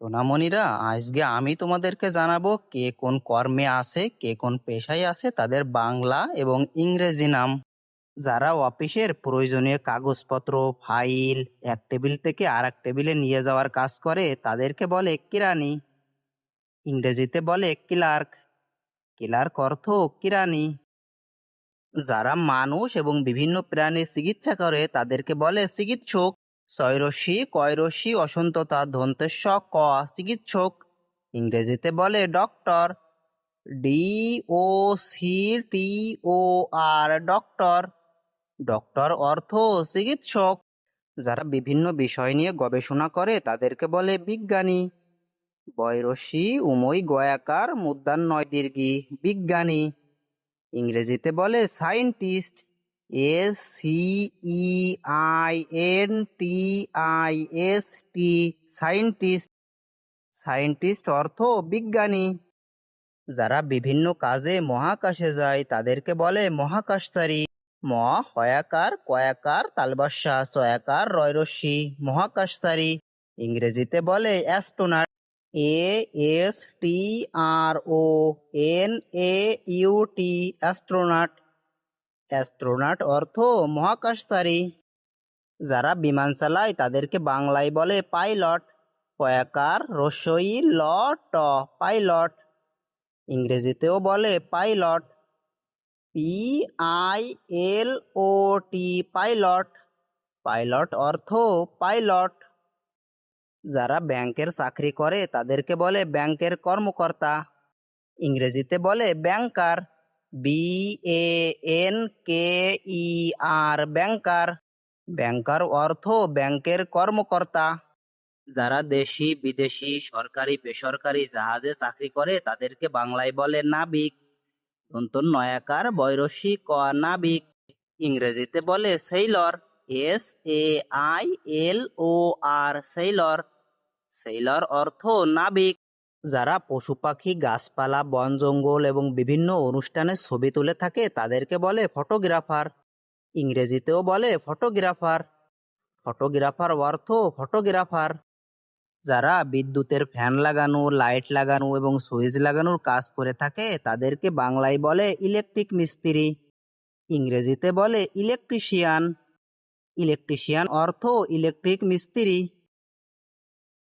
সোনামণিরা, আজকে আমি তোমাদেরকে জানাবো কে কোন কর্মে আছে, কে কোন পেশায় আছে, তাদের বাংলা এবং ইংরেজি নাম। যারা অফিসের প্রয়োজনীয় কাগজপত্র, ফাইল এক টেবিল থেকে আর এক টেবিলে নিয়ে যাওয়ার কাজ করে তাদেরকে বলে কিরানি। ইংরেজিতে বলে ক্লার্ক। ক্লার্ক অর্থ কিরানি। যারা মানুষ এবং বিভিন্ন প্রাণীর চিকিৎসা করে তাদেরকে বলে চিকিৎসক। ছয়রশ্মি কয়রশ্মি অসন্ততা দন্তেশ্ব ক, চিকিৎসক। ইংরেজিতে বলে ডক্টর। DOCTOR, doctor. ডক্টর অর্থ চিকিৎসক। যারা বিভিন্ন বিষয় নিয়ে গবেষণা করে তাদেরকে বলে বিজ্ঞানী। বয়রশ্মি উমৈ গয়াকার মূর্ধন্য দীর্ঘী, বিজ্ঞানী। ইংরেজিতে বলে সায়েন্টিস্ট। SCIENTIST, scientist. সায়েন্টিস্ট অর্থ বিজ্ঞানী। যারা বিভিন্ন কাজে মহাকাশে যায় তাদেরকে বলে মহাকাশচারী। ম হয়াকার কয়াকার তালবাস্যা চয়াকার রয়রশ্মি, মহাকাশচারী। ইংরেজিতে বলে অ্যাস্ট্রোনট। ASTRONAUT, astronaut. অ্যাস্ট্রোনট অর্থ মহাকাশচারী। যারা বিমান চালায় তাদেরকে বাংলায় বলে পাইলট। পয়াকার রস্যই ল ট, পাইলট। ইংরেজিতেও বলে পাইলট। PILOT, pilot. পাইলট অর্থ পাইলট। যারা ব্যাংকের চাকরি করে তাদেরকে বলে ব্যাংকের কর্মকর্তা। ইংরেজিতে বলে ব্যাংকার। BANKER, ব্যাংকার। ব্যাংকার অর্থ ব্যাংকের কর্মকর্তা। যারা দেশি বিদেশি সরকারি বেসরকারি জাহাজে চাকরি করে তাদেরকে বাংলায় বলে নাবিক। দন্তন নয়াকার বয়রশ্মি ক, নাবিক। ইংরেজিতে বলে সেইলর। SAILOR, Sailor. সেইলর অর্থ নাবিক। যারা পশু পাখি গাছপালা বন জঙ্গল এবং বিভিন্ন অনুষ্ঠানে ছবি তুলে থাকে তাদেরকে বলে ফটোগ্রাফার। ইংরেজিতেও বলে ফটোগ্রাফার। ফটোগ্রাফার অর্থ ফটোগ্রাফার। যারা বিদ্যুতের ফ্যান লাগানো, লাইট লাগানো এবং সুইচ লাগানোর কাজ করে থাকে তাদেরকে বাংলায় বলে ইলেকট্রিক মিস্ত্রি। ইংরেজিতে বলে ইলেকট্রিশিয়ান। ইলেকট্রিশিয়ান অর্থ ইলেকট্রিক মিস্ত্রি।